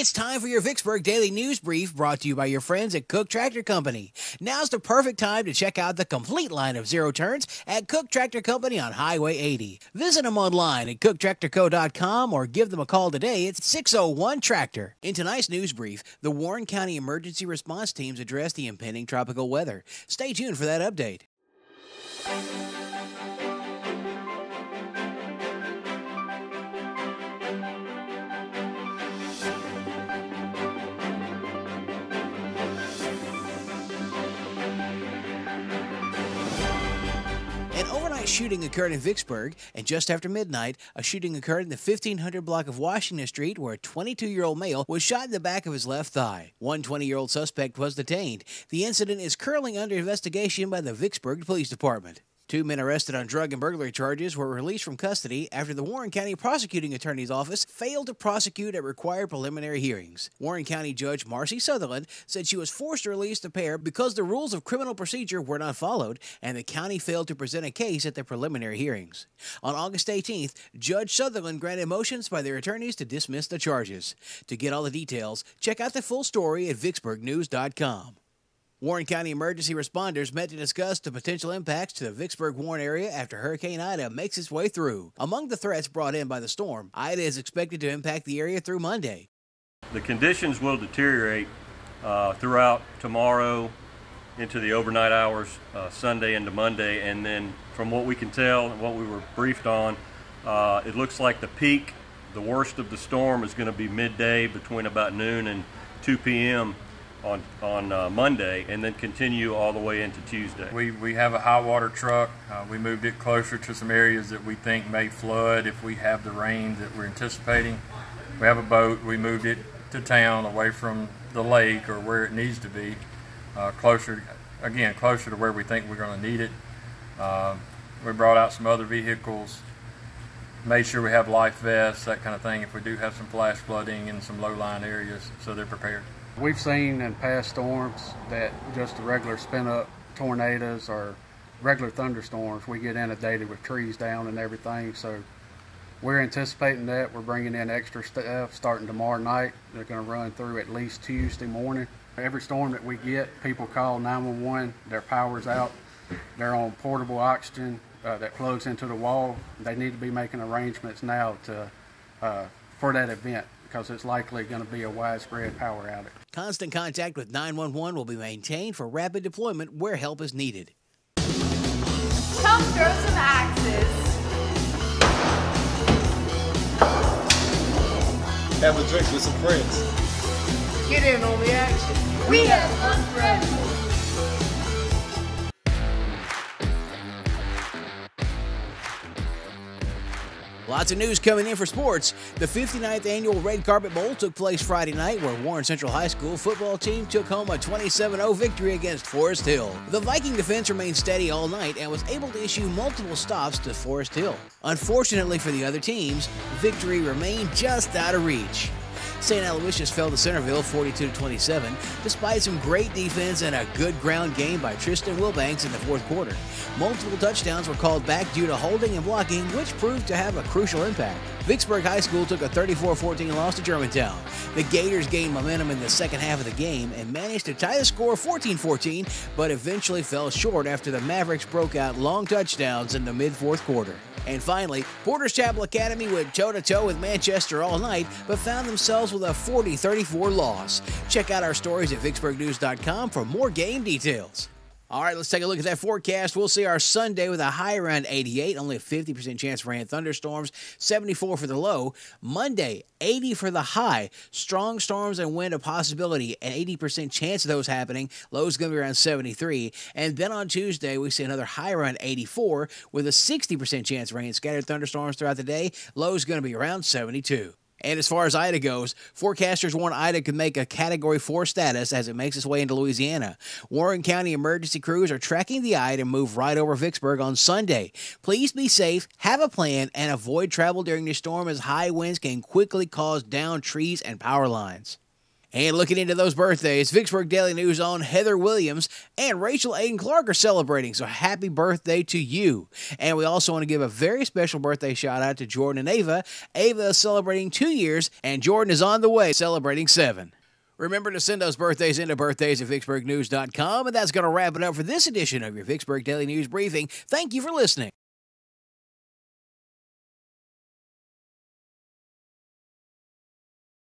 It's time for your Vicksburg Daily News Brief, brought to you by your friends at Cook Tractor Company. Now's the perfect time to check out the complete line of zero turns at Cook Tractor Company on Highway 80. Visit them online at cooktractorco.com or give them a call today. It's 601-TRACTOR. In tonight's news brief, the Warren County Emergency Response Teams address the impending tropical weather. Stay tuned for that update. An overnight shooting occurred in Vicksburg, and just after midnight, a shooting occurred in the 1500 block of Washington Street where a 22-year-old male was shot in the back of his left thigh. One 20-year-old suspect was detained. The incident is currently under investigation by the Vicksburg Police Department. 2 men arrested on drug and burglary charges were released from custody after the Warren County Prosecuting Attorney's Office failed to prosecute at required preliminary hearings. Warren County Judge Marcy Sutherland said she was forced to release the pair because the rules of criminal procedure were not followed and the county failed to present a case at the preliminary hearings. On August 18th, Judge Sutherland granted motions by their attorneys to dismiss the charges. To get all the details, check out the full story at vicksburgnews.com. Warren County emergency responders met to discuss the potential impacts to the Vicksburg-Warren area after Hurricane Ida makes its way through. Among the threats brought in by the storm, Ida is expected to impact the area through Monday. The conditions will deteriorate throughout tomorrow into the overnight hours, Sunday into Monday, and then from what we can tell and what we were briefed on, it looks like the peak, the worst of the storm, is going to be midday between about noon and 2 p.m. on Monday, and then continue all the way into Tuesday. We have a high water truck. We moved it closer to some areas that we think may flood if we have the rain that we're anticipating. We have a boat. We moved it to town, away from the lake or where it needs to be, closer to where we think we're going to need it. We brought out some other vehicles, made sure we have life vests, that kind of thing, if we do have some flash flooding in some low-lying areas, so they're prepared. We've seen in past storms that just the regular spin-up tornadoes or regular thunderstorms, we get inundated with trees down and everything. So we're anticipating that. We're bringing in extra staff starting tomorrow night. They're going to run through at least Tuesday morning. Every storm that we get, people call 911. Their power's out. They're on portable oxygen that plugs into the wall. They need to be making arrangements now for that event, because it's likely going to be a widespread power outage. Constant contact with 911 will be maintained for rapid deployment where help is needed. Come throw some axes. Have a drink with some friends. Get in on the action. We have fun friends. Lots of news coming in for sports. The 59th annual Red Carpet Bowl took place Friday night, where Warren Central High School football team took home a 27-0 victory against Forest Hill. The Viking defense remained steady all night and was able to issue multiple stops to Forest Hill. Unfortunately for the other teams, victory remained just out of reach. St. Aloysius fell to Centerville 42-27, despite some great defense and a good ground game by Tristan Wilbanks in the fourth quarter. Multiple touchdowns were called back due to holding and blocking, which proved to have a crucial impact. Vicksburg High School took a 34-14 loss to Germantown. The Gators gained momentum in the second half of the game and managed to tie the score 14-14, but eventually fell short after the Mavericks broke out long touchdowns in the mid-fourth quarter. And finally, Porter's Chapel Academy went toe-to-toe with Manchester all night, but found themselves with a 40-34 loss. Check out our stories at vicksburgnews.com for more game details. All right, let's take a look at that forecast. We'll see our Sunday with a high around 88, only a 50% chance for rain and thunderstorms, 74 for the low. Monday, 80 for the high. Strong storms and wind a possibility, an 80% chance of those happening. Low's going to be around 73. And then on Tuesday, we see another high around 84 with a 60% chance of rain and scattered thunderstorms throughout the day. Low's going to be around 72. And as far as Ida goes, forecasters warn Ida could make a Category 4 status as it makes its way into Louisiana. Warren County emergency crews are tracking the eye to move right over Vicksburg on Sunday. Please be safe, have a plan, and avoid travel during the storm as high winds can quickly cause downed trees and power lines. And looking into those birthdays, Vicksburg Daily News own Heather Williams and Rachel Aiden Clark are celebrating, so happy birthday to you. And we also want to give a very special birthday shout out to Jordan and Ava. Ava is celebrating 2 years, and Jordan is on the way celebrating 7. Remember to send those birthdays into birthdays@vicksburgnews.com, and that's going to wrap it up for this edition of your Vicksburg Daily News Briefing. Thank you for listening.